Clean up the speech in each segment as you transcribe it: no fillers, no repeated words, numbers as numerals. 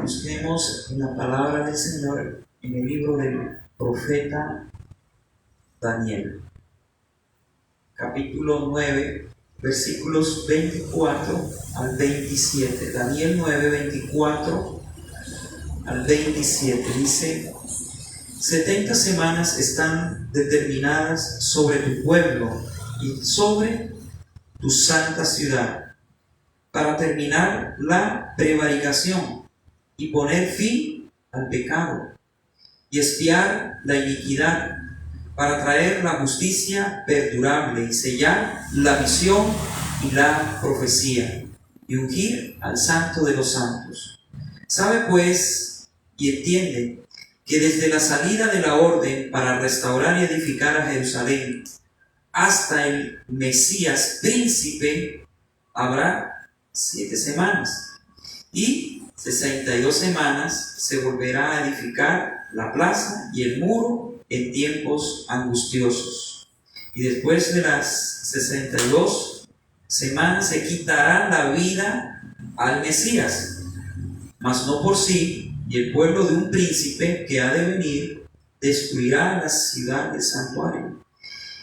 Busquemos la palabra del Señor en el libro del profeta Daniel, capítulo 9, versículos 24 al 27. Daniel 9, 24 al 27 dice: 70 semanas están determinadas sobre tu pueblo y sobre tu santa ciudad, para terminar la prevaricación y poner fin al pecado y expiar la iniquidad, para traer la justicia perdurable y sellar la visión y la profecía y ungir al Santo de los santos. Sabe pues y entiende que desde la salida de la orden para restaurar y edificar a Jerusalén hasta el Mesías príncipe habrá 7 semanas, y 62 semanas se volverá a edificar la plaza y el muro en tiempos angustiosos. Y después de las 62 semanas se quitará la vida al Mesías, mas no por sí, y el pueblo de un príncipe que ha de venir destruirá la ciudad del santuario,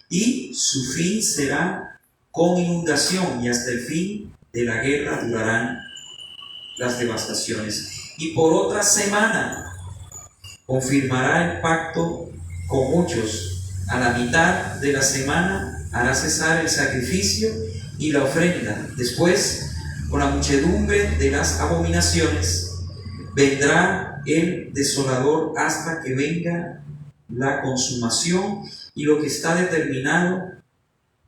y su fin será con inundación, y hasta el fin de la guerra durarán las devastaciones. Y por otra semana confirmará el pacto con muchos. A la mitad de la semana hará cesar el sacrificio y la ofrenda. Después, con la muchedumbre de las abominaciones, vendrá el desolador hasta que venga la consumación y lo que está determinado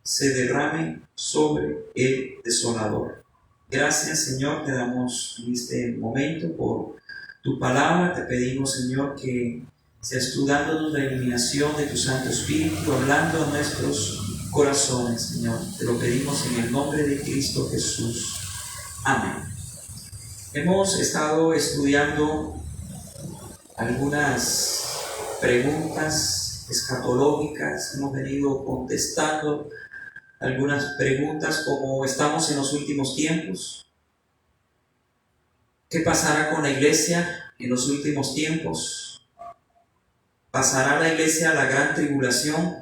se derrame sobre el desolador. Gracias, Señor, te damos en este momento por tu palabra. Te pedimos, Señor, que seas tú dándonos la iluminación de tu Santo Espíritu, hablando a nuestros corazones, Señor. Te lo pedimos en el nombre de Cristo Jesús. Amén. Hemos estado estudiando algunas preguntas escatológicas, hemos venido contestando algunas preguntas como: ¿estamos en los últimos tiempos? ¿Qué pasará con la iglesia en los últimos tiempos? ¿Pasará la iglesia a la gran tribulación?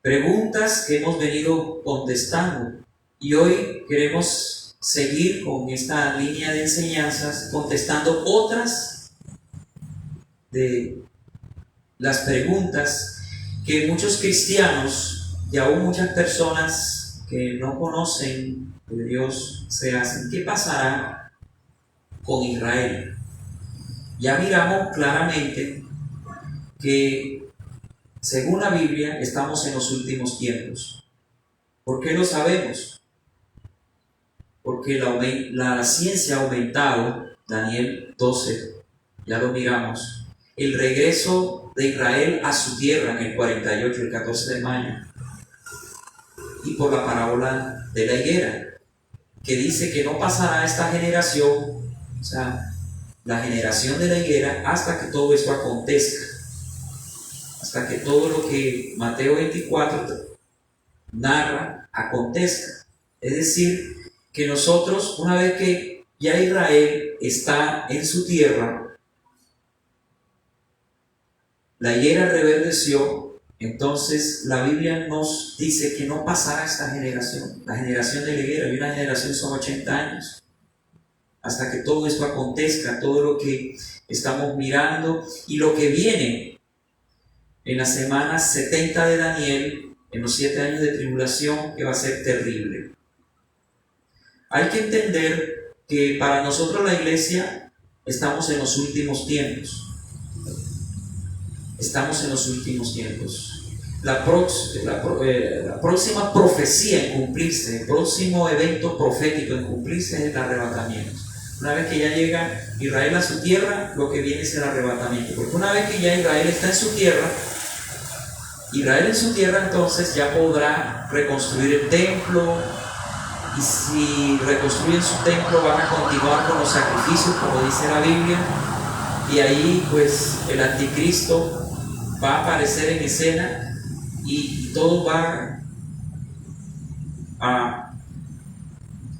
Preguntas que hemos venido contestando, y hoy queremos seguir con esta línea de enseñanzas contestando otras de las preguntas que muchos cristianos y aún muchas personas que no conocen de Dios se hacen. ¿Qué pasará con Israel? Ya miramos claramente que según la Biblia estamos en los últimos tiempos. ¿Por qué lo sabemos? Porque la ciencia ha aumentado. Daniel 12, ya lo miramos. El regreso de Israel a su tierra en el 48, el 14 de mayo. Y por la parábola de la higuera, que dice que no pasará esta generación, o sea, la generación de la higuera, hasta que todo esto acontezca. Hasta que todo lo que Mateo 24 narra acontezca. Es decir, que nosotros, una vez que ya Israel está en su tierra, la higuera reverdeció, entonces la Biblia nos dice que no pasará esta generación, la generación de la higuera. Y una generación son 80 años, hasta que todo esto acontezca, todo lo que estamos mirando y lo que viene en las semanas 70 de Daniel, en los 7 años de tribulación, que va a ser terrible. Hay que entender que para nosotros la iglesia estamos en los últimos tiempos. Estamos en los últimos tiempos. La próxima profecía en cumplirse, el próximo evento profético en cumplirse es el arrebatamiento. Una vez que ya llega Israel a su tierra, lo que viene es el arrebatamiento. Porque una vez que ya Israel está en su tierra, entonces ya podrá reconstruir el templo. Y si reconstruyen su templo, van a continuar con los sacrificios, como dice la Biblia. Y ahí pues el anticristo va a aparecer en escena y todo va a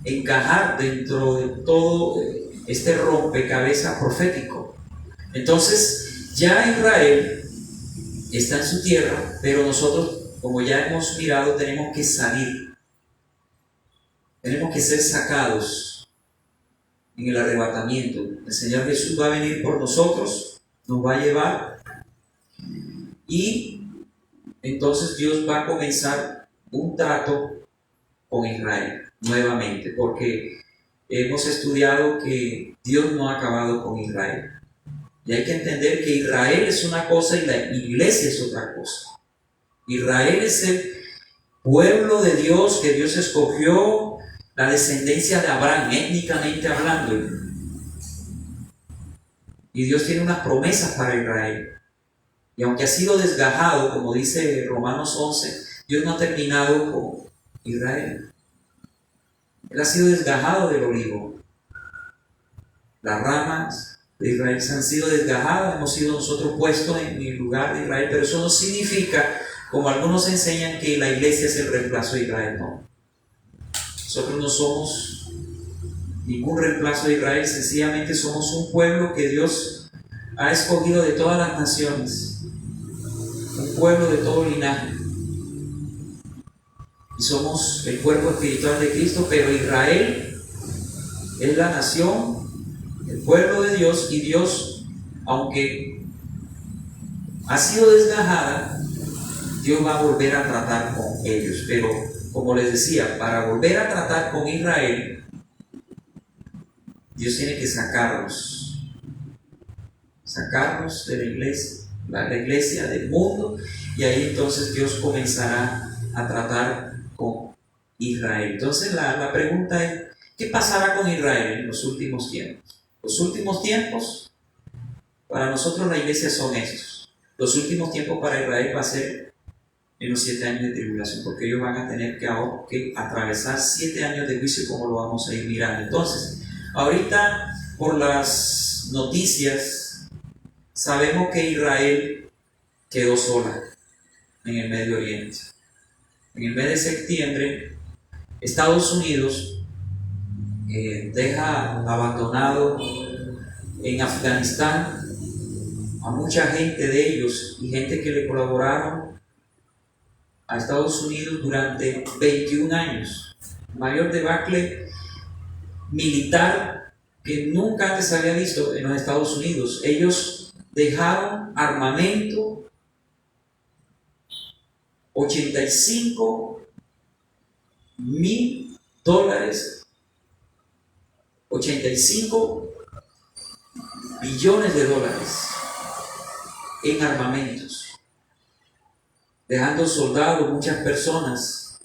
encajar dentro de todo este rompecabezas profético. Entonces, ya Israel está en su tierra, pero nosotros, como ya hemos mirado, tenemos que salir. Tenemos que ser sacados en el arrebatamiento. El Señor Jesús va a venir por nosotros, nos va a llevar, y entonces Dios va a comenzar un trato con Israel nuevamente, porque hemos estudiado que Dios no ha acabado con Israel. Y hay que entender que Israel es una cosa y la iglesia es otra cosa. Israel es el pueblo de Dios que Dios escogió, la descendencia de Abraham, étnicamente hablando. Y Dios tiene unas promesas para Israel. Y aunque ha sido desgajado, como dice Romanos 11, Dios no ha terminado con Israel. Él ha sido desgajado del olivo. Las ramas de Israel se han sido desgajadas, hemos sido nosotros puestos en el lugar de Israel, pero eso no significa, como algunos enseñan, que la iglesia es el reemplazo de Israel. No. Nosotros no somos ningún reemplazo de Israel, sencillamente somos un pueblo que Dios ha escogido de todas las naciones, un pueblo de todo linaje. Y somos el cuerpo espiritual de Cristo, pero Israel es la nación, el pueblo de Dios, y Dios, aunque ha sido desgajada, Dios va a volver a tratar con ellos. Pero, como les decía, para volver a tratar con Israel, Dios tiene que sacarlos de la iglesia del mundo, y ahí entonces Dios comenzará a tratar con Israel. Entonces la pregunta es, ¿qué pasará con Israel en los últimos tiempos? Los últimos tiempos, para nosotros la iglesia son estos. Los últimos tiempos para Israel va a ser en los 7 años de tribulación, porque ellos van a tener que atravesar 7 años de juicio, como lo vamos a ir mirando. Entonces, ahorita, por las noticias, sabemos que Israel quedó sola en el Medio Oriente. En el mes de septiembre, Estados Unidos deja abandonado en Afganistán a mucha gente de ellos y gente que le colaboraron a Estados Unidos durante 21 años. Mayor debacle militar que nunca antes se había visto en los Estados Unidos. Ellos dejaron armamento, $85 mil, 85 billones de dólares en armamentos, dejando soldados, muchas personas,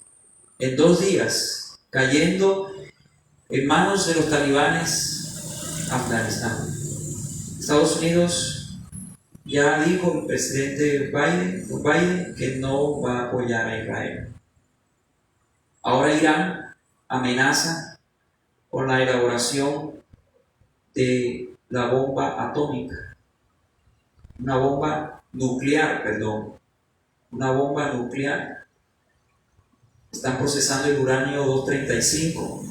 en 2 días, cayendo en manos de los talibanes Afganistán. Estados Unidos ya dijo el presidente Biden que no va a apoyar a Israel. Ahora Irán amenaza con la elaboración de la bomba atómica, una bomba nuclear. Están procesando el uranio 235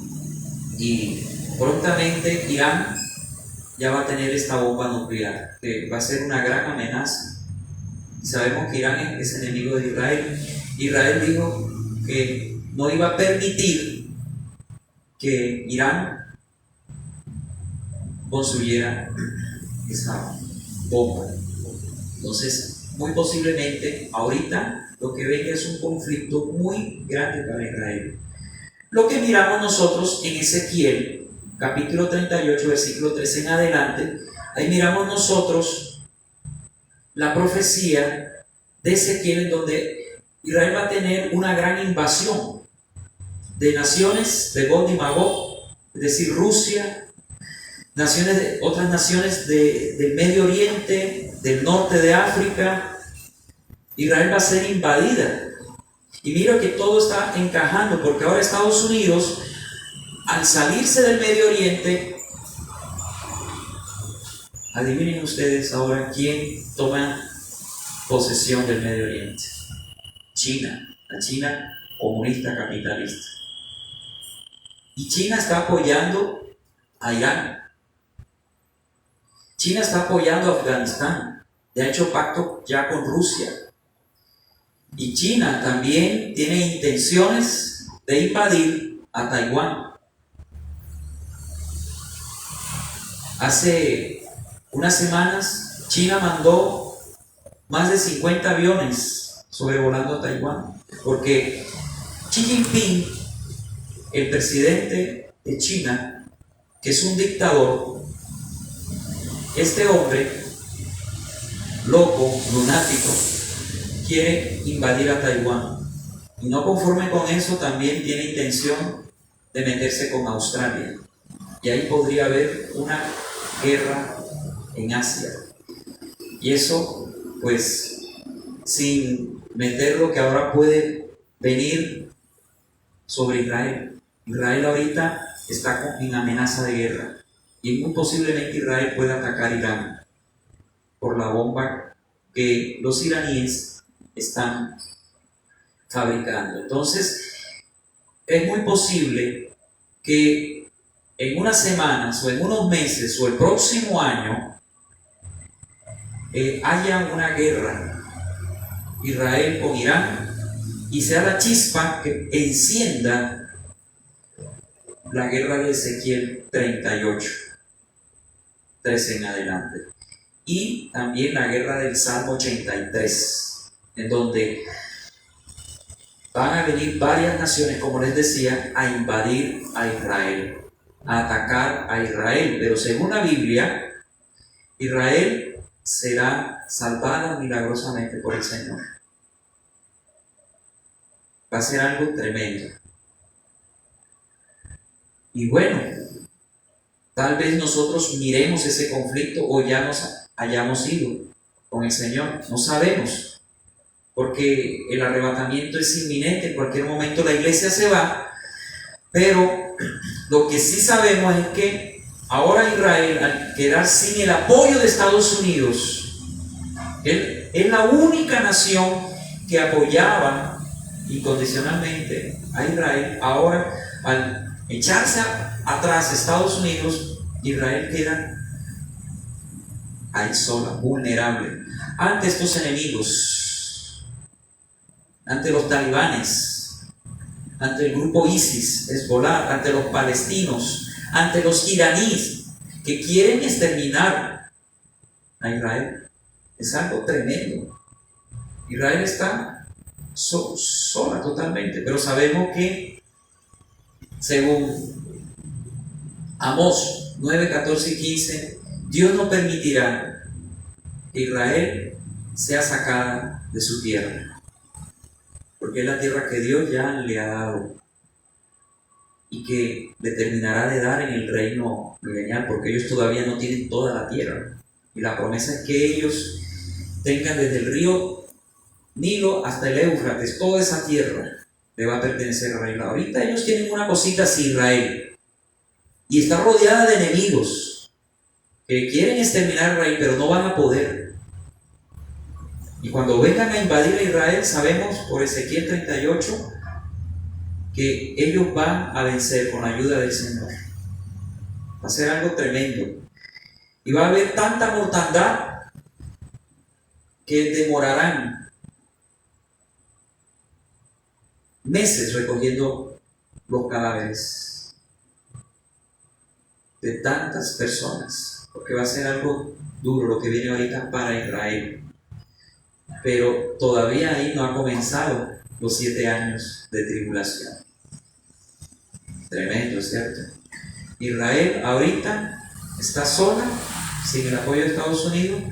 y prontamente Irán ya va a tener esta bomba nuclear, que va a ser una gran amenaza. Y sabemos que Irán es enemigo de Israel. Israel dijo que no iba a permitir que Irán construyera esa bomba. Entonces, muy posiblemente, ahorita lo que venga es un conflicto muy grande para Israel. Lo que miramos nosotros en Ezequiel, capítulo 38, versículo 13 en adelante, ahí miramos nosotros la profecía de Ezequiel, en donde Israel va a tener una gran invasión de naciones de Gog y Magog, es decir, Rusia, otras naciones del Medio Oriente, del norte de África. Israel va a ser invadida. Y mira que todo está encajando, porque ahora Estados Unidos, al salirse del Medio Oriente, adivinen ustedes ahora quién toma posesión del Medio Oriente. China, la China comunista capitalista. Y China está apoyando a Irán. China está apoyando a Afganistán. Ya ha hecho pacto ya con Rusia. Y China también tiene intenciones de invadir a Taiwán. Hace unas semanas China mandó más de 50 aviones sobrevolando a Taiwán, porque Xi Jinping, el presidente de China, que es un dictador, este hombre loco, lunático, quiere invadir a Taiwán. Y no conforme con eso, también tiene intención de meterse con Australia. Y ahí podría haber una guerra en Asia. Y eso, pues, sin meter lo que ahora puede venir sobre Israel. Israel ahorita está en amenaza de guerra. Y muy posiblemente Israel pueda atacar Irán por la bomba que los iraníes están fabricando. Entonces, es muy posible que en unas semanas o en unos meses o el próximo año haya una guerra Israel con Irán y sea la chispa que encienda la guerra de Ezequiel 38, 13 en adelante, y también la guerra del Salmo 83, en donde van a venir varias naciones, como les decía, a invadir a Israel, a atacar a Israel. Pero según la Biblia, Israel será salvada milagrosamente por el Señor. Va a ser algo tremendo. Y bueno, tal vez nosotros miremos ese conflicto o ya nos hayamos ido con el Señor. No sabemos, porque el arrebatamiento es inminente. En cualquier momento la iglesia se va. Pero lo que sí sabemos es que ahora Israel, al quedar sin el apoyo de Estados Unidos, es la única nación que apoyaba incondicionalmente a Israel. Ahora, al echarse atrás Estados Unidos, Israel queda ahí sola, vulnerable ante estos enemigos, ante los talibanes, ante el grupo ISIS, Hezbollah, ante los palestinos, ante los iraníes que quieren exterminar a Israel. Es algo tremendo. Israel está sola totalmente, pero sabemos que según Amós 9, 14 y 15, Dios no permitirá que Israel sea sacada de su tierra, porque es la tierra que Dios ya le ha dado y que le terminará de dar en el reino milenial, porque ellos todavía no tienen toda la tierra. Y la promesa es que ellos tengan desde el río Nilo hasta el Éufrates, toda esa tierra le va a pertenecer a Israel. Ahorita ellos tienen una cosita así, Israel, y está rodeada de enemigos que quieren exterminar a Israel, pero no van a poder. Y cuando vengan a invadir a Israel, sabemos por Ezequiel 38 que ellos van a vencer con la ayuda del Señor. Va a ser algo tremendo. Y va a haber tanta mortandad que demorarán meses recogiendo los cadáveres de tantas personas, porque va a ser algo duro lo que viene ahorita para Israel. Pero todavía ahí no ha comenzado los 7 años de tribulación. Tremendo, ¿cierto? Israel ahorita está sola, sin el apoyo de Estados Unidos,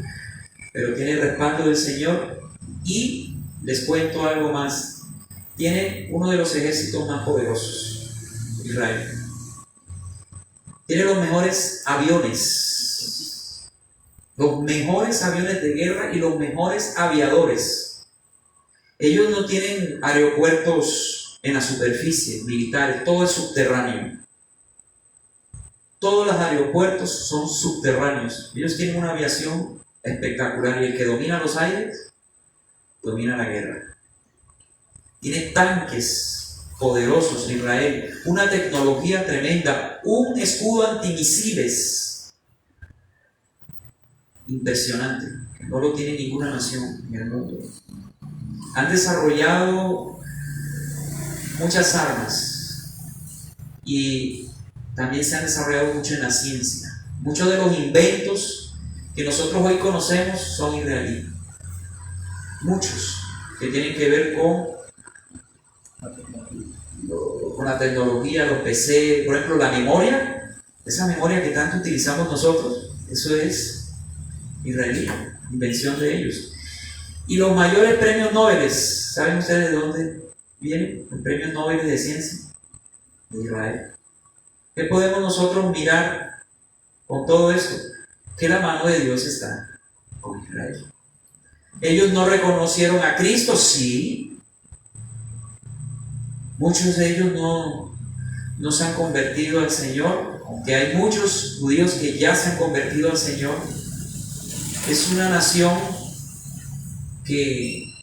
pero tiene el respaldo del Señor. Y les cuento algo más. Tiene uno de los ejércitos más poderosos, Israel. Tiene los mejores aviones de guerra y los mejores aviadores. Ellos no tienen aeropuertos en la superficie, militares, todo es subterráneo. Todos los aeropuertos son subterráneos. Ellos tienen una aviación espectacular y el que domina los aires, domina la guerra. Tiene tanques poderosos de Israel, una tecnología tremenda, un escudo antimisiles impresionante, que no lo tiene ninguna nación en el mundo. Han desarrollado muchas armas y también se han desarrollado mucho en la ciencia. Muchos de los inventos que nosotros hoy conocemos son israelíes. Muchos que tienen que ver con la tecnología, los PC, por ejemplo, la memoria, esa memoria que tanto utilizamos nosotros, eso es israelí, invención de ellos. Y los mayores premios Nobel, ¿saben ustedes de dónde vienen los premios Nobel de ciencia? De Israel. ¿Qué podemos nosotros mirar con todo esto? Que la mano de Dios está con Israel. Ellos no reconocieron a Cristo, sí. Muchos de ellos no se han convertido al Señor, aunque hay muchos judíos que ya se han convertido al Señor. Es una nación que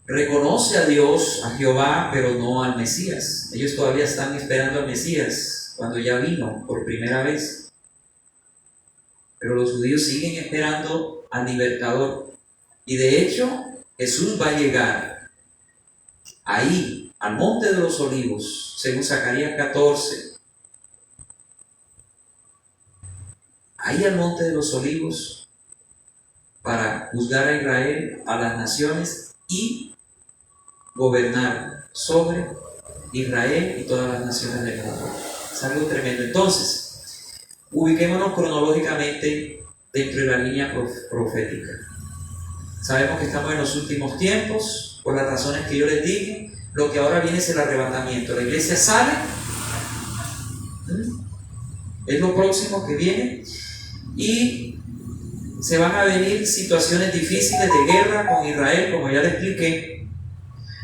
reconoce a Dios, a Jehová, pero no al Mesías. Ellos todavía están esperando al Mesías cuando ya vino por primera vez. Pero los judíos siguen esperando al libertador. Y de hecho, Jesús va a llegar ahí, al monte de los olivos, según Zacarías 14. Ahí al monte de los olivos, para juzgar a Israel, a las naciones y gobernar sobre Israel y todas las naciones del mundo. Es algo tremendo. Entonces, ubiquémonos cronológicamente dentro de la línea profética. Sabemos que estamos en los últimos tiempos, por las razones que yo les dije. Lo que ahora viene es el arrebatamiento. La iglesia sale, es lo próximo que viene, y se van a venir situaciones difíciles de guerra con Israel, como ya les expliqué,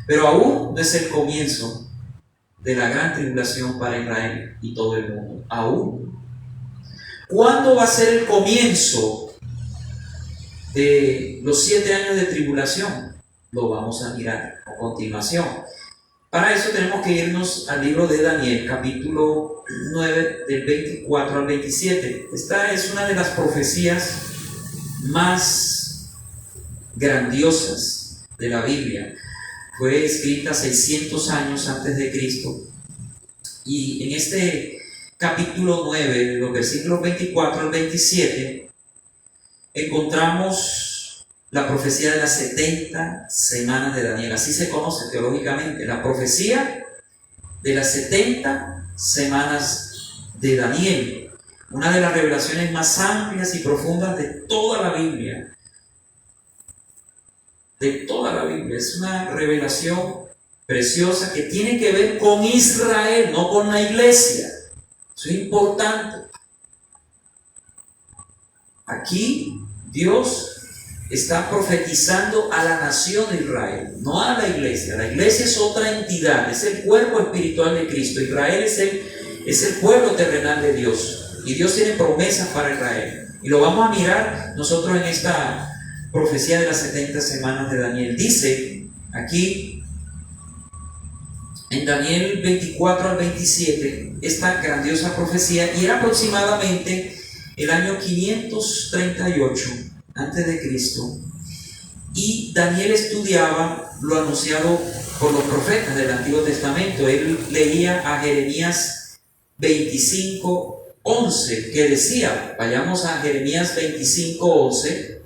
pero aún no es el comienzo de la gran tribulación para Israel y todo el mundo. Aún. ¿Cuándo va a ser el comienzo de los 7 años de tribulación? Lo vamos a mirar a continuación. Para eso tenemos que irnos al libro de Daniel, capítulo 9, del 24 al 27. Esta es una de las profecías más grandiosas de la Biblia. Fue escrita 600 años antes de Cristo. Y en este capítulo 9, los versículos 24 al 27, encontramos la profecía de las 70 semanas de Daniel. Así se conoce teológicamente, la profecía de las 70 semanas de Daniel. Una de las revelaciones más amplias y profundas de toda la Biblia. De toda la Biblia. Es una revelación preciosa que tiene que ver con Israel, no con la iglesia. Eso es importante. Aquí Dios está profetizando a la nación de Israel, no a la iglesia. La iglesia es otra entidad, es el cuerpo espiritual de Cristo. Israel es el pueblo terrenal de Dios, y Dios tiene promesas para Israel, y lo vamos a mirar nosotros en esta profecía de las 70 semanas de Daniel. Dice aquí en Daniel 24 al 27 esta grandiosa profecía, y era aproximadamente el año 538 antes de Cristo, y Daniel estudiaba lo anunciado por los profetas del Antiguo Testamento. Él leía a Jeremías 25:11, que decía, vayamos a Jeremías 25:11,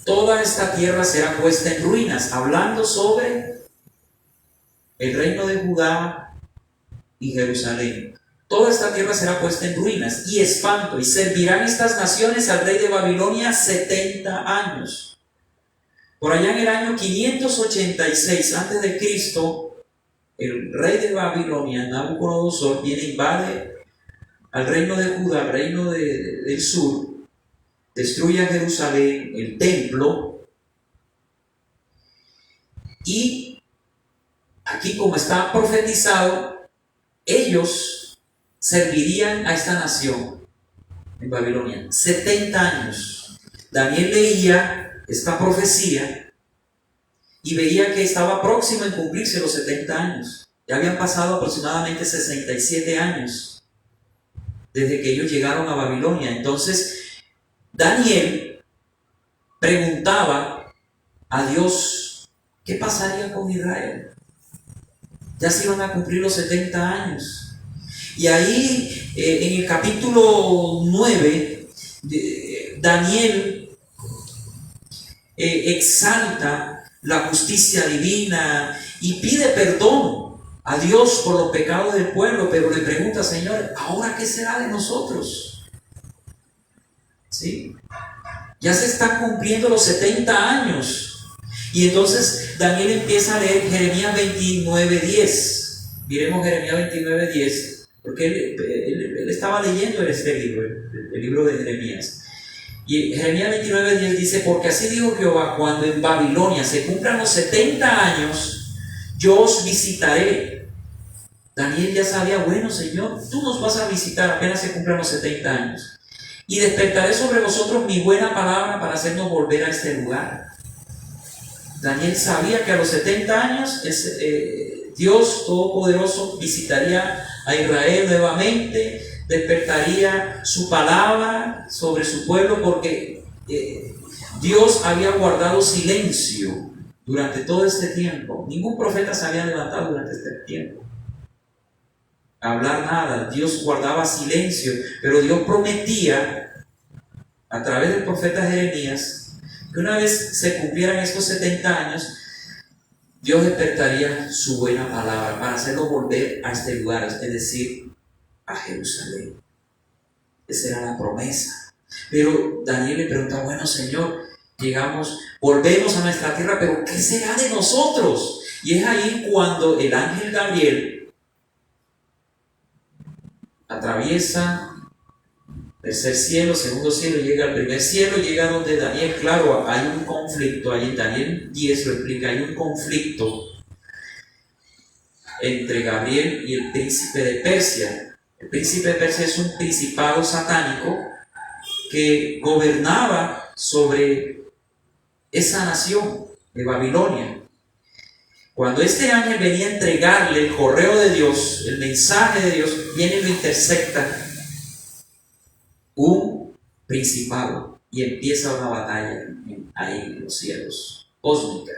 toda esta tierra será puesta en ruinas, hablando sobre el reino de Judá y Jerusalén. Toda esta tierra será puesta en ruinas y espanto, y servirán estas naciones al rey de Babilonia 70 años. Por allá en el año 586 antes de Cristo, el rey de Babilonia, Nabucodonosor, viene e invade al reino de Judá, al reino del sur, destruye a Jerusalén, el templo, y aquí, como está profetizado, ellos servirían a esta nación en Babilonia 70 años. Daniel leía esta profecía y veía que estaba próximo a cumplirse los 70 años. Ya habían pasado aproximadamente 67 años desde que ellos llegaron a Babilonia. Entonces, Daniel preguntaba a Dios, ¿qué pasaría con Israel? Ya se iban a cumplir los 70 años. Y ahí, en el capítulo 9, Daniel exalta la justicia divina y pide perdón a Dios por los pecados del pueblo, pero le pregunta, Señor, ¿ahora qué será de nosotros? ¿Sí? Ya se están cumpliendo los 70 años. Y entonces Daniel empieza a leer Jeremías 29:10. Miremos Jeremías 29:10, porque él estaba leyendo este libro, el libro de Jeremías. Y Jeremías 29:10 dice, porque así dijo Jehová, cuando en Babilonia se cumplan los 70 años, yo os visitaré. Daniel ya sabía, bueno, Señor, tú nos vas a visitar apenas se cumplan los 70 años. Y despertaré sobre vosotros mi buena palabra para hacernos volver a este lugar. Daniel sabía que a los 70 años Dios Todopoderoso visitaría a Israel nuevamente, despertaría su palabra sobre su pueblo, porque Dios había guardado silencio durante todo este tiempo. Ningún profeta se había levantado durante este tiempo a hablar nada. Dios guardaba silencio, pero Dios prometía a través del profeta Jeremías que una vez se cumplieran estos 70 años, Dios despertaría su buena palabra para hacerlo volver a este lugar, es decir, a Jerusalén. Esa era la promesa. Pero Daniel le pregunta, bueno, Señor, llegamos, volvemos a nuestra tierra, pero ¿qué será de nosotros? Y es ahí cuando el ángel Gabriel atraviesa tercer cielo, segundo cielo, llega al primer cielo, llega donde Daniel, claro, hay un conflicto, ahí en Daniel 10 lo explica, hay un conflicto entre Gabriel y el príncipe de Persia. El príncipe de Persia es un principado satánico que gobernaba sobre esa nación de Babilonia. Cuando este ángel venía a entregarle el correo de Dios, el mensaje de Dios, viene y lo intercepta un principado y empieza una batalla ahí en los cielos, cósmica.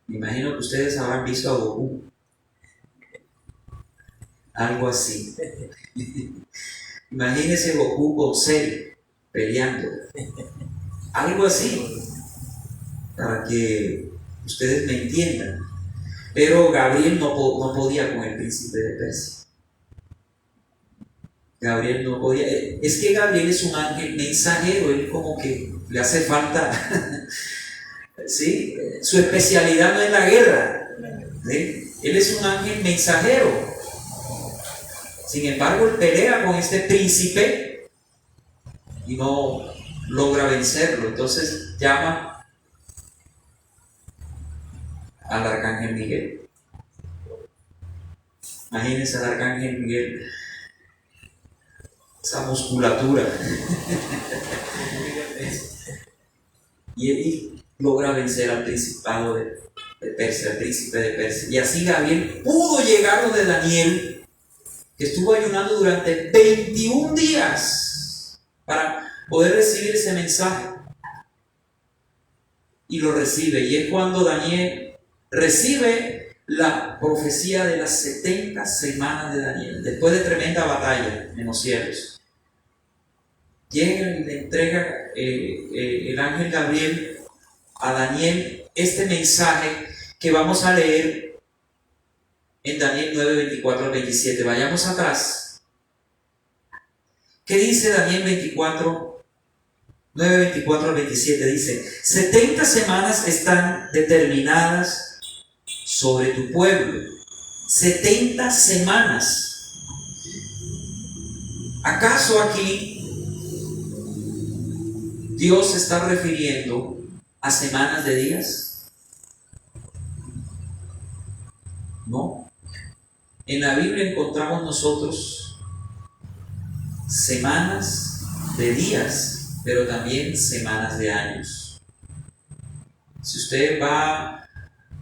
Me imagino que ustedes habrán visto a Goku, algo así. Imagínense Goku con Cell peleando, algo así, para que ustedes me entiendan. Pero Gabriel no podía con el príncipe de Persia. Gabriel no podía. Es que Gabriel es un ángel mensajero, él como que le hace falta, ¿sí? Su especialidad no es la guerra, ¿sí? Él es un ángel mensajero. Sin embargo, él pelea con este príncipe y no logra vencerlo. Entonces llama al arcángel Miguel. Imagínense al arcángel Miguel, esa musculatura. Y él logra vencer al principado de Persia, al príncipe de Persia. Y así Gabriel pudo llegar donde Daniel, que estuvo ayunando durante 21 días para poder recibir ese mensaje. Y lo recibe. Y es cuando Daniel recibe la profecía de las 70 semanas de Daniel, después de tremenda batalla en los cielos. Llega y le entrega el ángel Gabriel a Daniel este mensaje que vamos a leer en Daniel 9, 24 al 27. Vayamos atrás. ¿Qué dice Daniel 24, 9, 24 al 27? Dice, 70 semanas están determinadas sobre tu pueblo. 70 semanas. ¿Acaso aquí Dios se está refiriendo a semanas de días? No. En la Biblia encontramos nosotros semanas de días, pero también semanas de años. Si usted va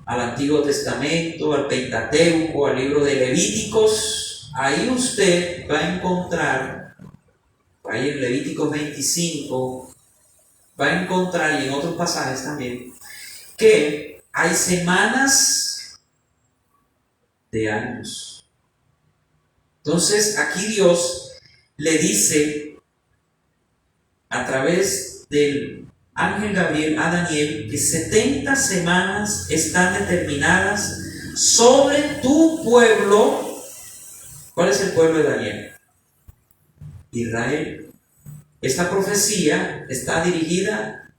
al Antiguo Testamento, al Pentateuco, al libro de Levíticos, ahí usted va a encontrar, ahí en Levíticos 25, va a encontrar, y en otros pasajes también, que hay semanas de años. Entonces aquí Dios le dice a través del ángel Gabriel a Daniel que 70 semanas están determinadas sobre tu pueblo. ¿Cuál es el pueblo de Daniel? Israel. Esta profecía está dirigida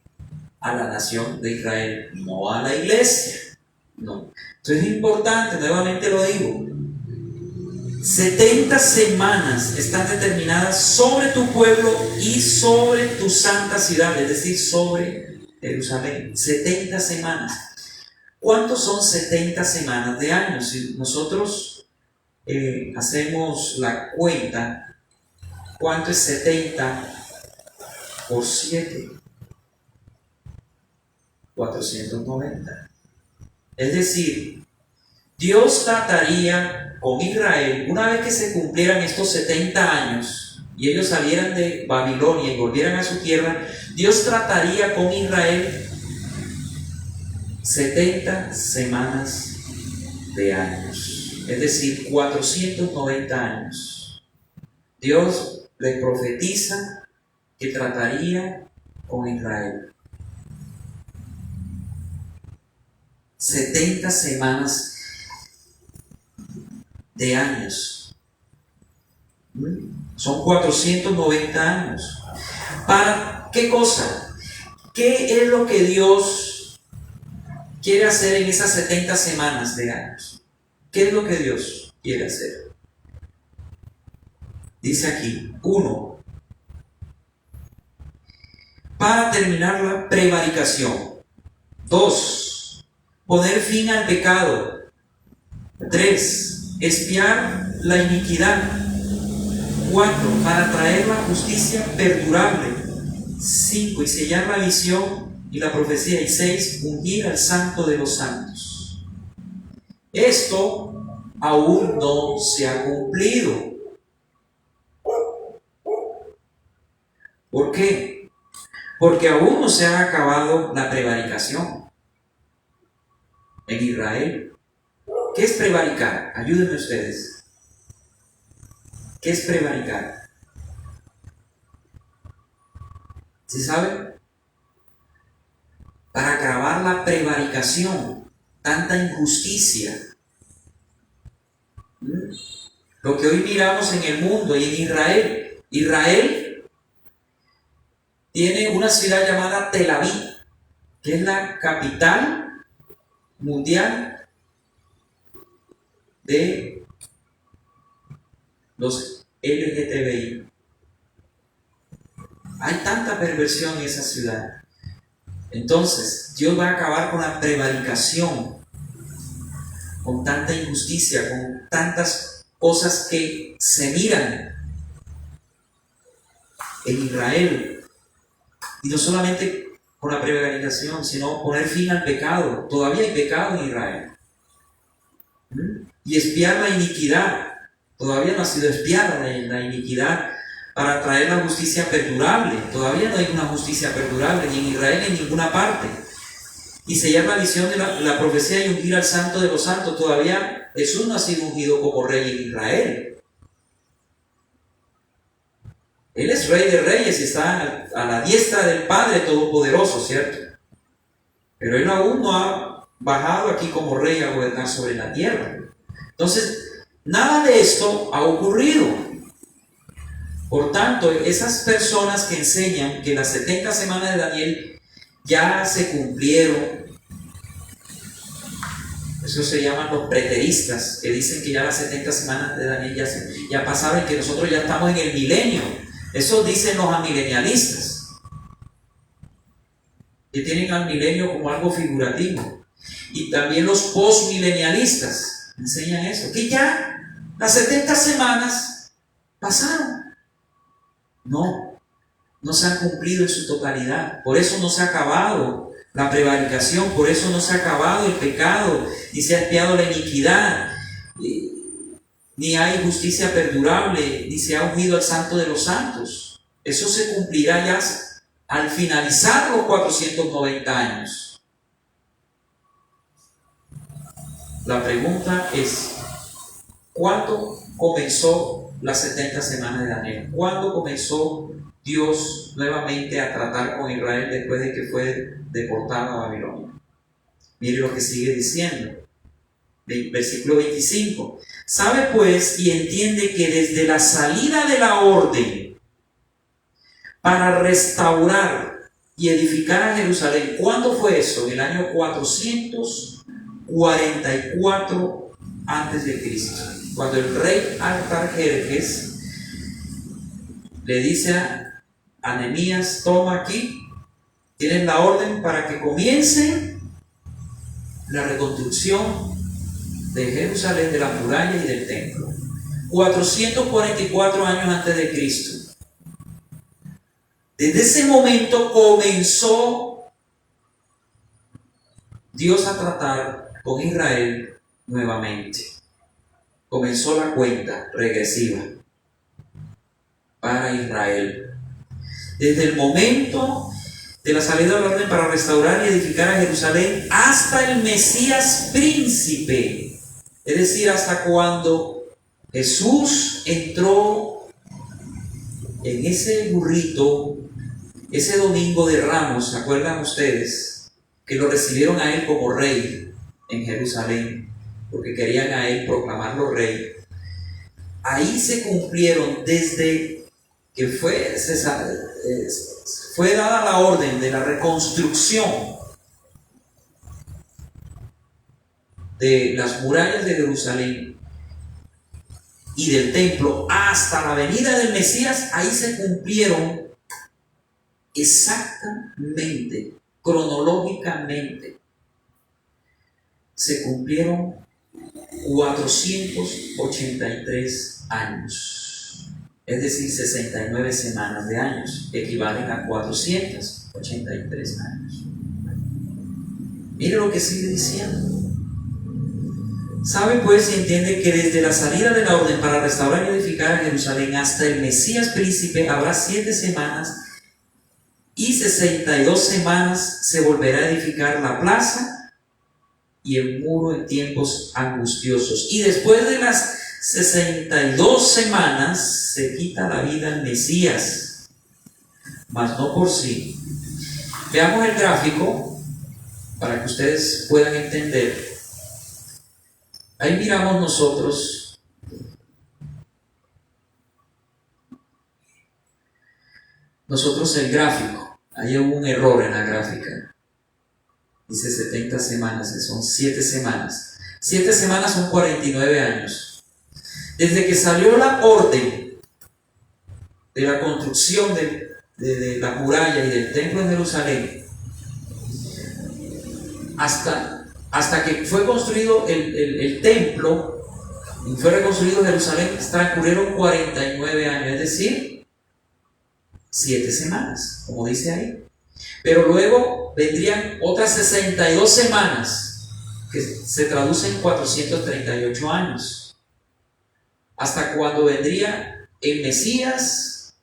a la nación de Israel, no a la iglesia. No. Entonces es importante, nuevamente lo digo, 70 semanas están determinadas sobre tu pueblo y sobre tu santa ciudad, es decir, sobre Jerusalén. 70 semanas. ¿Cuántos son 70 semanas de años? Si nosotros hacemos la cuenta, ¿cuánto es 70 por 7? 490. Es decir, Dios trataría con Israel, una vez que se cumplieran estos 70 años y ellos salieran de Babilonia y volvieran a su tierra, Dios trataría con Israel 70 semanas de años, es decir, 490 años. Dios le profetiza que trataría con Israel 70 semanas de años. Son 490 años. ¿Para qué cosa? ¿Qué es lo que Dios quiere hacer en esas 70 semanas de años? ¿Qué es lo que Dios quiere hacer? Dice aquí, 1, para terminar la prevaricación. 2, poner fin al pecado. 3, expiar la iniquidad. 4, para traer la justicia perdurable. 5, y sellar la visión y la profecía. Y 6, ungir al santo de los santos. Esto aún no se ha cumplido. ¿Por qué? Porque aún no se ha acabado la prevaricación en Israel. ¿Qué es prevaricar? Ayúdenme ustedes. ¿Qué es prevaricar? ¿Sí saben? Para agravar la prevaricación, tanta injusticia. Lo que hoy miramos en el mundo y en Israel. Israel tiene una ciudad llamada Tel Aviv, que es la capital mundial de los LGTBI. Hay tanta perversión en esa ciudad. Entonces, Dios va a acabar con la prevaricación, con tanta injusticia, con tantas cosas que se miran en Israel. Y no solamente con la prevaricación, sino poner fin al pecado. Todavía hay pecado en Israel. Y expiar la iniquidad. Todavía no ha sido expiada la iniquidad para traer la justicia perdurable. Todavía no hay una justicia perdurable ni en Israel ni en ninguna parte. Y sellar la visión de la profecía y ungir al santo de los santos. Todavía Jesús no ha sido ungido como rey en Israel. Él es rey de reyes y está a la diestra del Padre Todopoderoso, ¿cierto? Pero Él aún no ha bajado aquí como rey a gobernar sobre la tierra. Entonces, nada de esto ha ocurrido. Por tanto, esas personas que enseñan que las 70 semanas de Daniel ya se cumplieron, eso se llaman los preteristas, que dicen que ya las 70 semanas de Daniel ya pasaron y que nosotros ya estamos en el milenio. Eso dicen los amilenialistas, que tienen al milenio como algo figurativo. Y también los postmilenialistas enseñan eso, que ya las 70 semanas pasaron. No se han cumplido en su totalidad. Por eso no se ha acabado la prevaricación. Por eso no se ha acabado el pecado, ni se ha expiado la iniquidad, ni hay justicia perdurable, ni se ha ungido al Santo de los Santos. Eso se cumplirá ya al finalizar los 490 años. La pregunta es, ¿cuándo comenzó las 70 semanas de Daniel? ¿Cuándo comenzó Dios nuevamente a tratar con Israel después de que fue deportado a Babilonia? Mire lo que sigue diciendo. Versículo 25. Sabe pues y entiende que desde la salida de la orden para restaurar y edificar a Jerusalén, ¿cuándo fue eso? En el año 444 antes de Cristo, cuando el rey Artajerjes le dice a Nehemías: toma aquí, tienen la orden para que comience la reconstrucción de Jerusalén, de la muralla y del templo. 444 años antes de Cristo. Desde ese momento comenzó Dios a tratar con Israel nuevamente. Comenzó la cuenta regresiva para Israel. Desde el momento de la salida de la orden para restaurar y edificar a Jerusalén hasta el Mesías príncipe. Es decir, hasta cuando Jesús entró en ese burrito, ese domingo de Ramos, ¿se acuerdan ustedes? Que lo recibieron a él como rey en Jerusalén, porque querían a él proclamarlo rey. Ahí se cumplieron desde que fue dada la orden de la reconstrucción de las murallas de Jerusalén y del templo hasta la venida del Mesías. Ahí se cumplieron exactamente, cronológicamente, se cumplieron 483 años, es decir, 69 semanas de años, equivalen a 483 años. Mire lo que sigue diciendo. Sabe pues y entiende que desde la salida de la orden para restaurar y edificar a Jerusalén hasta el Mesías príncipe habrá 7 semanas y 62 semanas se volverá a edificar la plaza y el muro en tiempos angustiosos. Y después de las 62 semanas se quita la vida al Mesías, mas no por sí. Veamos el gráfico para que ustedes puedan entender. Ahí miramos nosotros el gráfico. Ahí hubo un error en la gráfica. Dice 70 semanas, son 7 semanas. 7 semanas son 49 años. Desde que salió la orden de la construcción de la muralla y del templo en Jerusalén, hasta que fue construido el templo y fue reconstruido Jerusalén, transcurrieron 49 años, es decir, 7 semanas, como dice ahí. Pero luego vendrían otras 62 semanas, que se traducen en 438 años, hasta cuando vendría el Mesías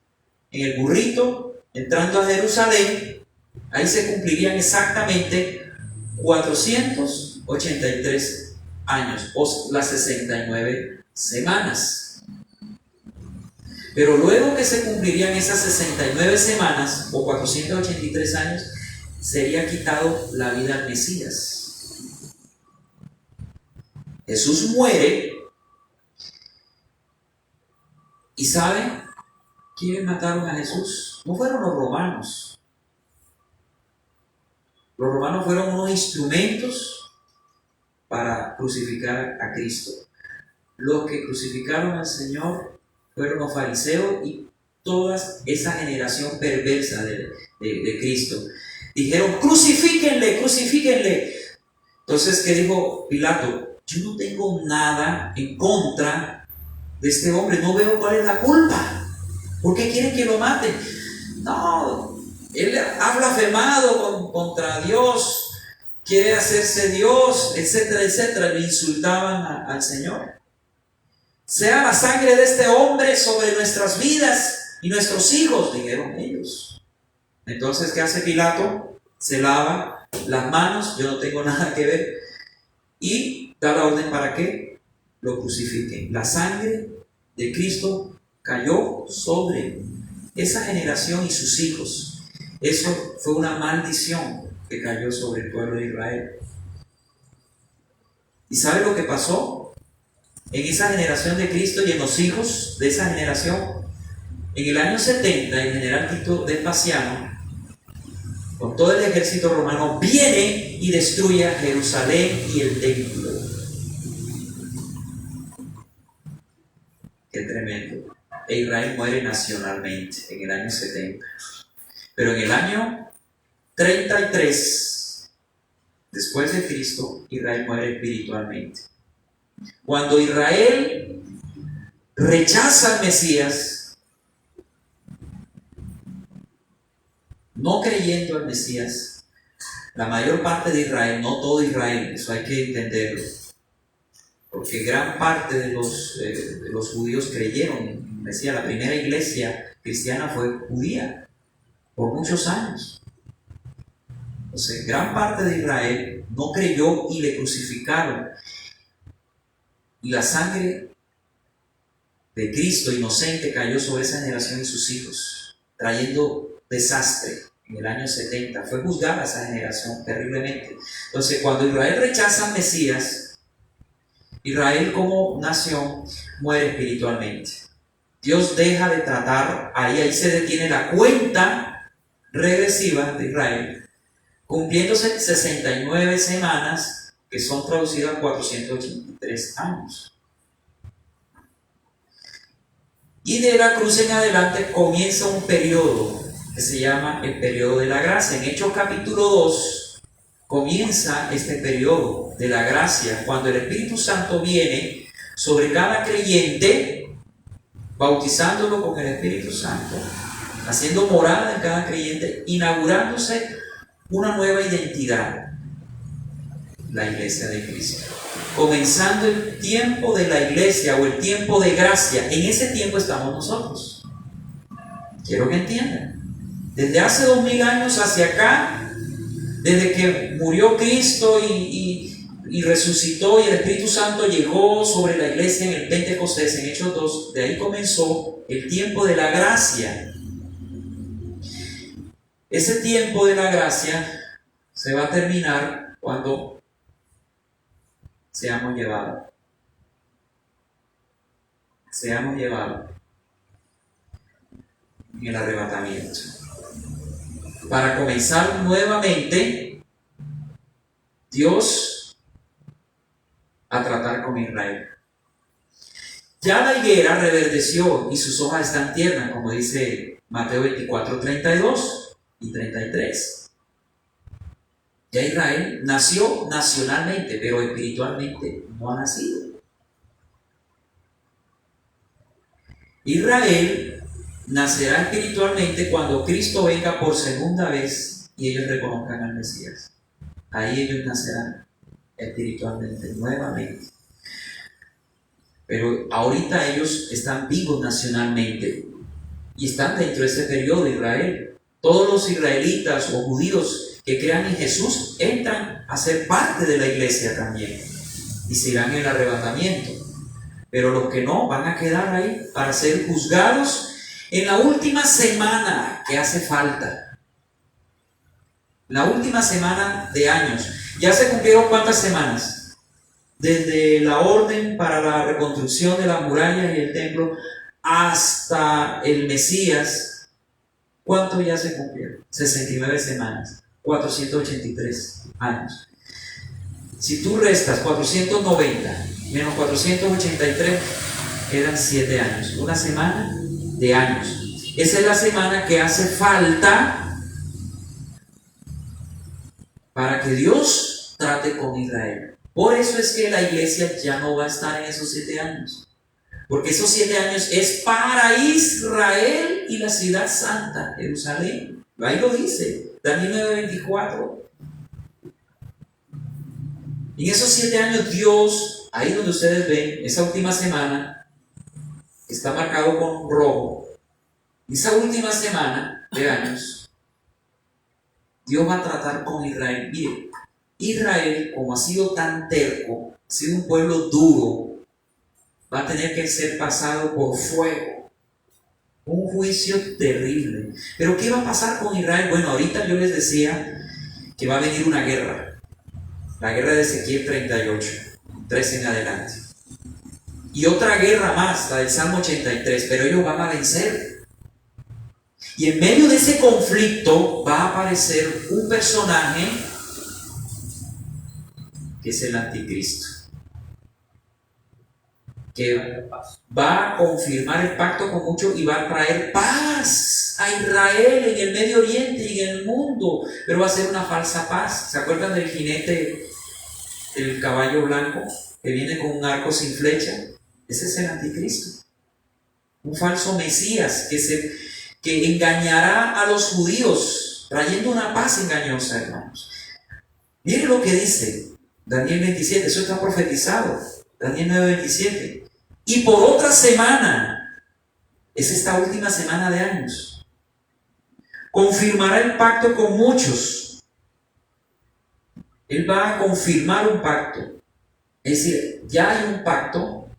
en el burrito, entrando a Jerusalén. Ahí se cumplirían exactamente 483 años, o las 69 semanas. Pero luego que se cumplirían esas 69 semanas, o 483 años, sería quitado la vida al Mesías. Jesús muere, y ¿saben quiénes mataron a Jesús? No fueron los romanos. Los romanos fueron unos instrumentos para crucificar a Cristo. Los que crucificaron al Señor fueron los fariseos y toda esa generación perversa de Cristo. Dijeron: crucifíquenle, crucifíquenle. Entonces, ¿qué dijo Pilato? Yo no tengo nada en contra de este hombre, no veo cuál es la culpa. ¿Por qué quieren que lo maten? No, Él ha blasfemado contra Dios, quiere hacerse Dios, etcétera, etcétera. Le insultaban al Señor. Sea la sangre de este hombre sobre nuestras vidas y nuestros hijos, dijeron ellos. Entonces, ¿qué hace Pilato? Se lava las manos, yo no tengo nada que ver, y da la orden para que lo crucifiquen. La sangre de Cristo cayó sobre esa generación y sus hijos. Eso fue una maldición que cayó sobre el pueblo de Israel. ¿Y sabe lo que pasó en esa generación de Cristo y en los hijos de esa generación? En el año 70, el general Tito Vespasiano, con todo el ejército romano, viene y destruye a Jerusalén y el templo. Qué tremendo. E Israel muere nacionalmente en el año 70. Pero en el año 33, después de Cristo, Israel muere espiritualmente. Cuando Israel rechaza al Mesías, no creyendo al Mesías, la mayor parte de Israel, no todo Israel, eso hay que entenderlo, porque gran parte de los judíos creyeron en el Mesías. La primera iglesia cristiana fue judía por muchos años. Entonces, gran parte de Israel no creyó y le crucificaron. Y la sangre de Cristo inocente cayó sobre esa generación y sus hijos, trayendo desastre. En el año 70 fue juzgada esa generación terriblemente. Entonces, cuando Israel rechaza al Mesías, Israel como nación muere espiritualmente. Dios deja de tratar, ahí se detiene la cuenta regresiva de Israel, cumpliéndose 69 semanas, que son traducidas a 483 años. Y de la cruz en adelante comienza un periodo que se llama el periodo de la gracia. En Hechos capítulo 2 comienza este periodo de la gracia, cuando el Espíritu Santo viene sobre cada creyente, bautizándolo con el Espíritu Santo, haciendo morada en cada creyente, inaugurándose una nueva identidad, la iglesia de Cristo. Comenzando el tiempo de la iglesia o el tiempo de gracia. En ese tiempo estamos nosotros. Quiero que entiendan. Desde hace 2000 años hacia acá, desde que murió Cristo y resucitó y el Espíritu Santo llegó sobre la iglesia en el Pentecostés, en Hechos 2, de ahí comenzó el tiempo de la gracia. Ese tiempo de la gracia se va a terminar cuando seamos llevados en el arrebatamiento, para comenzar nuevamente Dios a tratar con Israel. Ya la higuera reverdeció y sus hojas están tiernas, como dice Mateo 24, 32 y 33. Ya Israel nació nacionalmente, pero espiritualmente no ha nacido. Israel nacerá espiritualmente cuando Cristo venga por segunda vez y ellos reconozcan al Mesías. Ahí ellos nacerán espiritualmente nuevamente. Pero ahorita ellos están vivos nacionalmente y están dentro de ese periodo de Israel. Todos los israelitas o judíos que crean en Jesús entran a ser parte de la iglesia también y se irán en el arrebatamiento. Pero los que no van a quedar ahí para ser juzgados en la última semana que hace falta. La última semana de años. ¿Ya se cumplieron cuántas semanas? Desde la orden para la reconstrucción de las murallas y el templo hasta el Mesías. ¿Cuánto ya se cumplieron? 69 semanas. 483 años. Si tú restas 490 menos 483, quedan 7 años. Una semana de años. Esa es la semana que hace falta para que Dios trate con Israel. Por eso es que la iglesia ya no va a estar en esos 7 años. Porque esos 7 años es para Israel y la ciudad santa, Jerusalén. Ahí lo dice, Daniel 9:24. En esos 7 años Dios, ahí donde ustedes ven, esa última semana, está marcado con rojo. Esa última semana de años, Dios va a tratar con Israel. Mire, Israel, como ha sido tan terco, ha sido un pueblo duro, va a tener que ser pasado por fuego. Un juicio terrible. Pero ¿qué va a pasar con Israel? Bueno, ahorita yo les decía que va a venir una guerra. La guerra de Ezequiel 38, 13 en adelante. Y otra guerra más, la del Salmo 83, pero ellos van a vencer. Y en medio de ese conflicto va a aparecer un personaje que es el anticristo, que va a confirmar el pacto con muchos y va a traer paz a Israel en el Medio Oriente y en el mundo, pero va a ser una falsa paz. ¿Se acuerdan del jinete del caballo blanco que viene con un arco sin flecha? Ese es el anticristo, un falso Mesías que engañará a los judíos, trayendo una paz engañosa, hermanos. Miren lo que dice Daniel 27, eso está profetizado, Daniel 9:27. Y por otra semana, es esta última semana de años, confirmará el pacto con muchos. Él va a confirmar un pacto. Es decir, ya hay un pacto.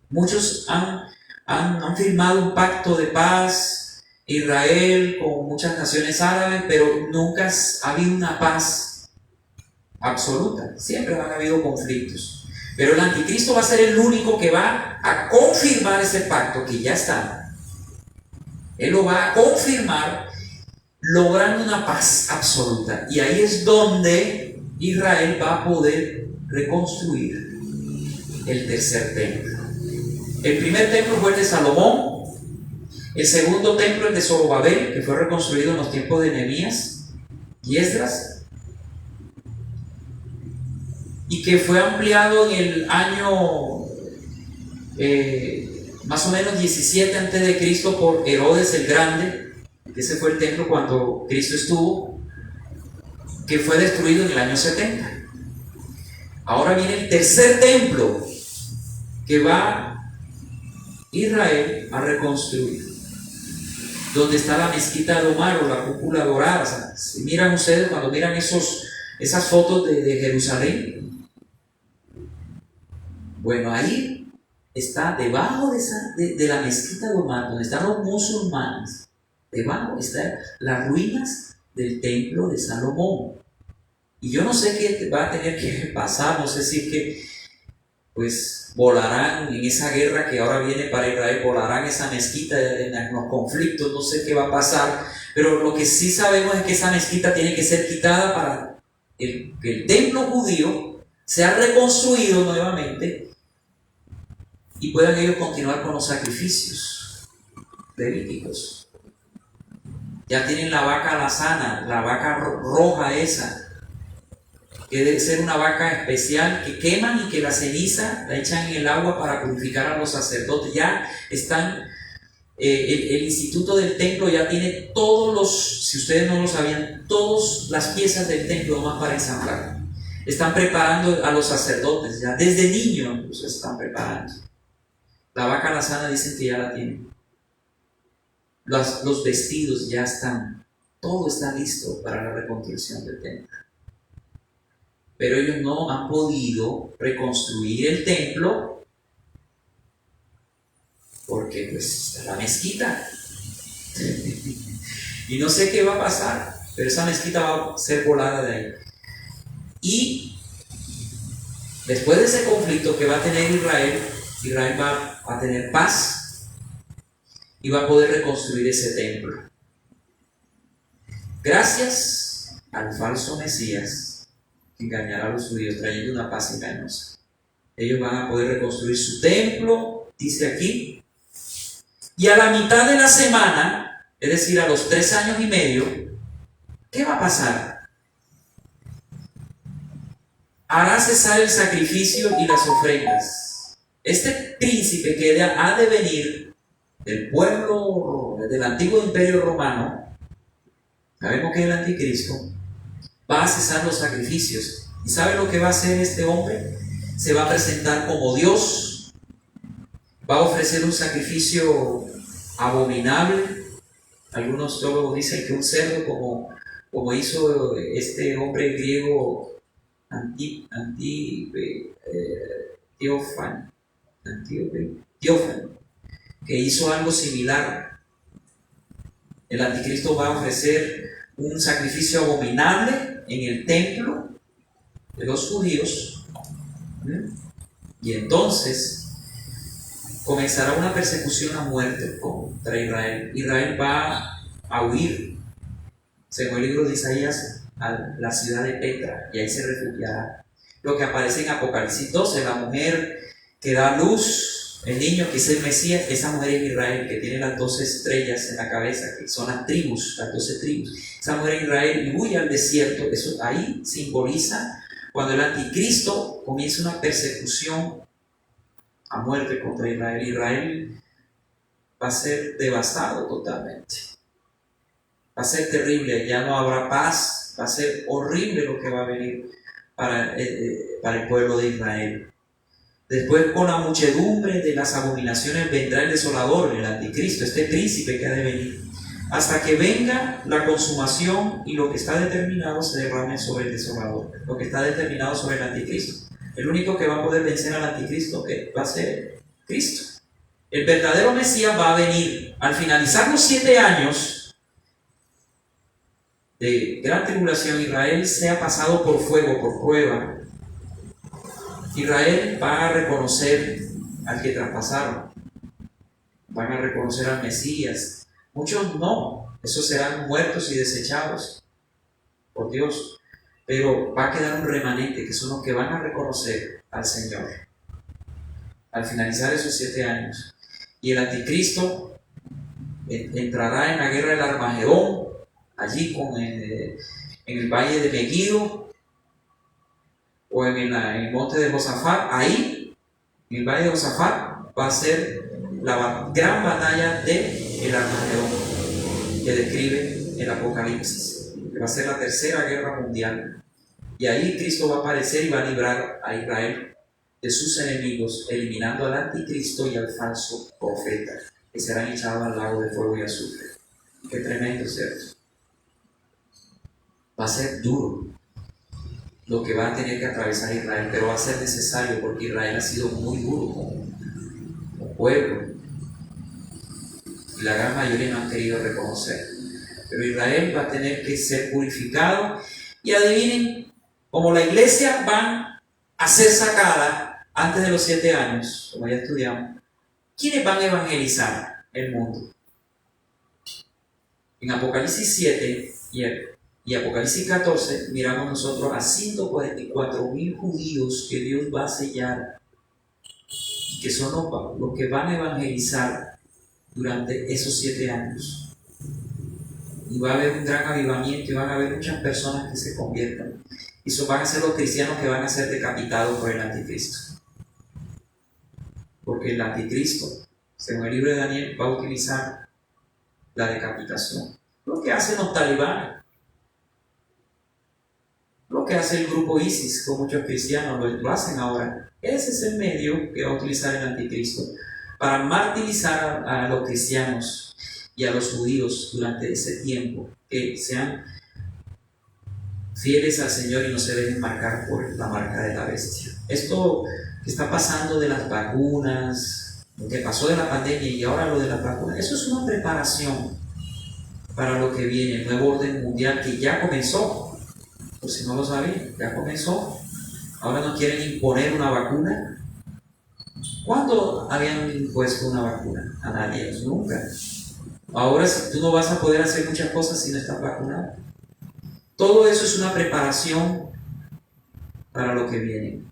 Muchos han firmado un pacto de paz, Israel con muchas naciones árabes, pero nunca ha habido una paz absoluta. Siempre han habido conflictos. Pero el anticristo va a ser el único que va a confirmar ese pacto que ya está. Él lo va a confirmar, logrando una paz absoluta. Y ahí es donde Israel va a poder reconstruir el tercer templo. El primer templo fue el de Salomón. El segundo templo, el de Zorobabel, que fue reconstruido en los tiempos de Nehemías y Esdras, y que fue ampliado en el año más o menos 17 a.C. por Herodes el Grande. Ese fue el templo cuando Cristo estuvo, que fue destruido en el año 70. Ahora viene el tercer templo que va Israel a reconstruir, donde está la mezquita de Omar o la cúpula dorada. O sea, si miran ustedes, cuando miran esas fotos de Jerusalén, bueno, ahí está, debajo de la mezquita de Omar, donde están los musulmanes, debajo están las ruinas del templo de Salomón. Y yo no sé qué va a tener que pasar, no sé si es que pues volarán en esa guerra que ahora viene para Israel, volarán esa mezquita en los conflictos, no sé qué va a pasar, pero lo que sí sabemos es que esa mezquita tiene que ser quitada para que el templo judío sea reconstruido nuevamente y puedan ellos continuar con los sacrificios levíticos. Ya tienen la vaca alazana, la vaca roja esa, que debe ser una vaca especial que queman y que la ceniza la echan en el agua para purificar a los sacerdotes. Ya están, el instituto del templo ya tiene si ustedes no lo sabían, todas las piezas del templo nomás para ensamblar. Están preparando a los sacerdotes, ya desde niños se están preparando. La vaca alazana dicen que ya la tienen. Los vestidos ya están, todo está listo para la reconstrucción del templo. Pero ellos no han podido reconstruir el templo porque pues está la mezquita. Y no sé qué va a pasar, pero esa mezquita va a ser volada de ahí. Y después de ese conflicto que va a tener Israel va a tener paz y va a poder reconstruir ese templo. Gracias al falso Mesías, engañará a los judíos trayendo una paz engañosa. Ellos van a poder reconstruir su templo, dice aquí, y a la mitad de la semana, es decir, a los 3 años y medio, ¿qué va a pasar? Hará cesar el sacrificio y las ofrendas. Este príncipe que ha de venir del pueblo del antiguo imperio romano Sabemos que el anticristo va a cesar los sacrificios. ¿Y sabe lo que va a hacer este hombre? Se va a presentar como Dios, va a ofrecer un sacrificio abominable. Algunos teólogos dicen que un cerdo, como hizo este hombre griego Teófano, que hizo algo similar. El anticristo va a ofrecer un sacrificio abominable en el templo de los judíos, y entonces comenzará una persecución a muerte contra Israel. Israel va a huir, según el libro de Isaías, a la ciudad de Petra, y ahí se refugiará. Lo que aparece en Apocalipsis 12, la mujer que da luz, el niño que es el Mesías, esa mujer es Israel, que tiene las 12 estrellas en la cabeza, que son las tribus, las 12 tribus. Esa mujer es Israel, y huye al desierto. Eso ahí simboliza cuando el anticristo comienza una persecución a muerte contra Israel. Israel va a ser devastado totalmente. Va a ser terrible, ya no habrá paz, va a ser horrible lo que va a venir para el pueblo de Israel. Después, con la muchedumbre de las abominaciones, vendrá el desolador, el anticristo, este príncipe que ha de venir, hasta que venga la consumación y lo que está determinado se derrame sobre el desolador, lo que está determinado sobre el anticristo. El único que va a poder vencer al anticristo va a ser Cristo. El verdadero Mesías va a venir al finalizar los 7 años de gran tribulación. Israel sea pasado por fuego, por prueba. Israel va a reconocer al que traspasaron, van a reconocer al Mesías. Muchos no, esos serán muertos y desechados por Dios, pero va a quedar un remanente que son los que van a reconocer al Señor al finalizar esos 7 años. Y el anticristo entrará en la guerra del Armagedón, allí en el valle de Megiddo, o en el monte de Josafat. Ahí, en el valle de Josafat, va a ser la gran batalla del Armagedón, que describe el Apocalipsis, que va a ser la tercera guerra mundial. Y ahí Cristo va a aparecer y va a librar a Israel de sus enemigos, eliminando al anticristo y al falso profeta, que serán echados al lago de fuego y azufre. Qué tremendo, ¿cierto? Va a ser duro lo que va a tener que atravesar Israel, pero va a ser necesario, porque Israel ha sido muy duro como pueblo, y la gran mayoría no han querido reconocer. Pero Israel va a tener que ser purificado, y adivinen, como la iglesia va a ser sacada antes de los 7 años, como ya estudiamos, ¿quiénes van a evangelizar el mundo? En Apocalipsis 7 y Apocalipsis 14 miramos nosotros a 144,000 judíos que Dios va a sellar, y que son los que van a evangelizar durante esos 7 años. Y va a haber un gran avivamiento, y van a haber muchas personas que se conviertan. Y esos van a ser los cristianos que van a ser decapitados por el anticristo. Porque el anticristo, según el libro de Daniel, va a utilizar la decapitación. Lo que hacen los talibanes, lo que hace el grupo ISIS con muchos cristianos, lo hacen ahora. Ese es el medio que va a utilizar el anticristo para martirizar a los cristianos y a los judíos durante ese tiempo, que sean fieles al Señor y no se dejen marcar por la marca de la bestia. Esto que está pasando de las vacunas, lo que pasó de la pandemia y ahora lo de las vacunas, eso es una preparación para lo que viene, el nuevo orden mundial que ya comenzó. Por si no lo sabían, ya comenzó. Ahora nos quieren imponer una vacuna. ¿Cuándo habían impuesto una vacuna? A nadie, nunca. Ahora tú no vas a poder hacer muchas cosas si no estás vacunado. Todo eso es una preparación para lo que viene.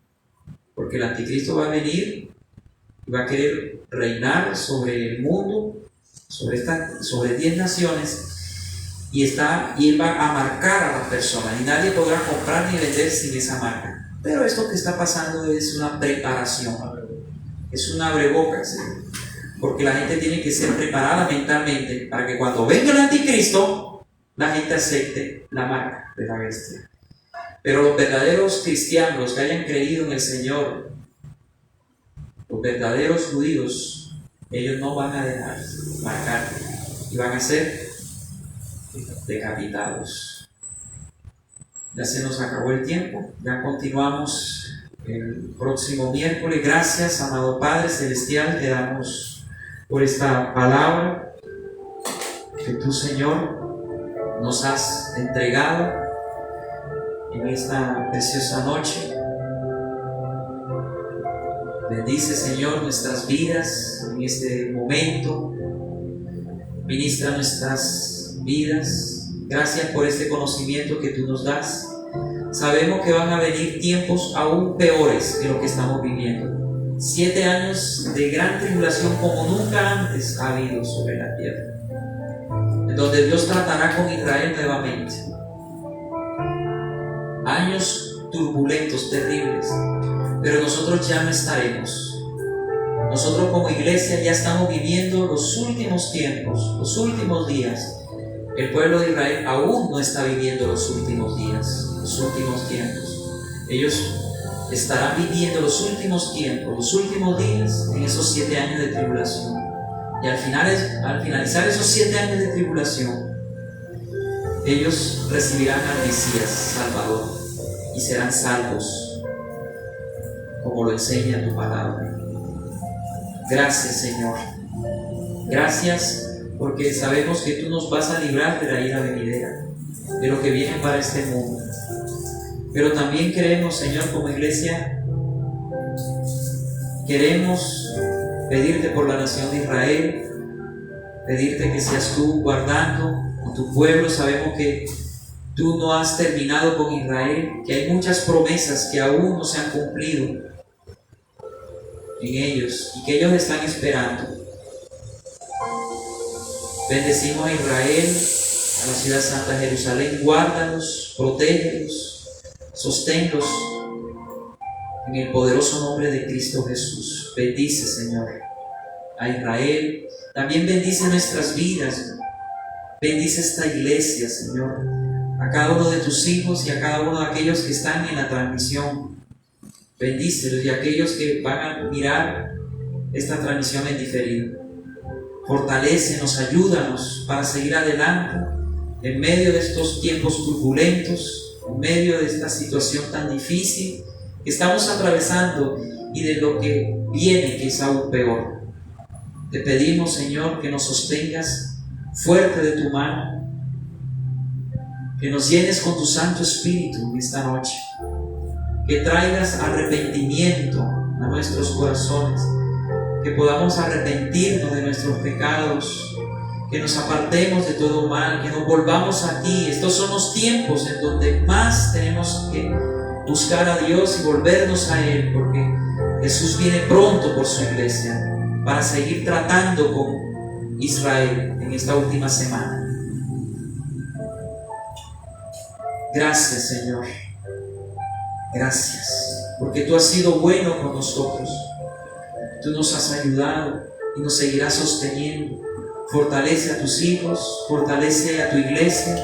Porque el anticristo va a venir y va a querer reinar sobre el mundo, sobre 10 naciones. Y él va a marcar a las personas, y nadie podrá comprar ni vender sin esa marca. Pero esto que está pasando es una preparación, es un abrebocas, porque la gente tiene que ser preparada mentalmente para que cuando venga el anticristo la gente acepte la marca de la bestia. Pero los verdaderos cristianos, los que hayan creído en el Señor, los verdaderos judíos, ellos no van a dejar marcar y van a ser decapitados. Ya se nos acabó el tiempo, ya continuamos el próximo miércoles. Gracias, amado Padre Celestial, te damos por esta palabra que tú, Señor, nos has entregado en esta preciosa noche. Bendice, Señor, nuestras vidas en este momento. Ministra nuestras vidas. Gracias por este conocimiento que tú nos das. Sabemos que van a venir tiempos aún peores que lo que estamos viviendo. 7 años de gran tribulación como nunca antes ha habido sobre la tierra, en donde Dios tratará con Israel nuevamente. Años turbulentos, terribles, pero nosotros ya no estaremos. Nosotros como iglesia ya estamos viviendo los últimos tiempos, los últimos días. El pueblo de Israel aún no está viviendo los últimos días, los últimos tiempos. Ellos estarán viviendo los últimos tiempos, los últimos días en esos 7 años de tribulación. Y al finalizar esos 7 años de tribulación, ellos recibirán al Mesías Salvador y serán salvos, como lo enseña tu palabra. Gracias, Señor. Gracias porque sabemos que tú nos vas a librar de la ira venidera, de lo que viene para este mundo. Pero también queremos, Señor, como iglesia, queremos pedirte por la nación de Israel, pedirte que seas tú guardando a tu pueblo. Sabemos que tú no has terminado con Israel, que hay muchas promesas que aún no se han cumplido en ellos y que ellos están esperando. Bendecimos a Israel, a la ciudad santa de Jerusalén. Guárdalos, protégelos, sosténlos en el poderoso nombre de Cristo Jesús. Bendice, Señor, a Israel. También bendice nuestras vidas. Bendice esta iglesia, Señor, a cada uno de tus hijos y a cada uno de aquellos que están en la transmisión. Bendícelos y a aquellos que van a mirar esta transmisión en diferido. Fortalécenos, ayúdanos para seguir adelante en medio de estos tiempos turbulentos, en medio de esta situación tan difícil que estamos atravesando y de lo que viene, que es aún peor. Te pedimos, Señor, que nos sostengas fuerte de tu mano, que nos llenes con tu Santo Espíritu en esta noche, que traigas arrepentimiento a nuestros corazones, que podamos arrepentirnos de nuestros pecados, que nos apartemos de todo mal, que nos volvamos a ti. Estos son los tiempos en donde más tenemos que buscar a Dios y volvernos a Él, porque Jesús viene pronto por su iglesia para seguir tratando con Israel en esta última semana. Gracias, Señor. Gracias, porque tú has sido bueno con nosotros. Tú nos has ayudado y nos seguirás sosteniendo. Fortalece a tus hijos, fortalece a tu iglesia,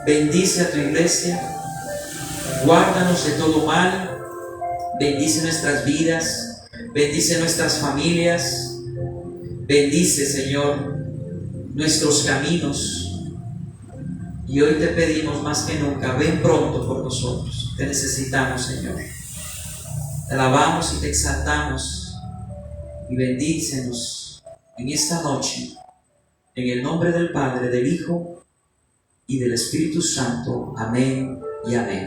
bendice a tu iglesia, guárdanos de todo mal, bendice nuestras vidas, bendice nuestras familias, bendice, Señor, nuestros caminos. Y hoy te pedimos más que nunca, ven pronto por nosotros. Te necesitamos, Señor. Te alabamos y te exaltamos. Y bendícenos en esta noche, en el nombre del Padre, del Hijo y del Espíritu Santo. Amén y amén.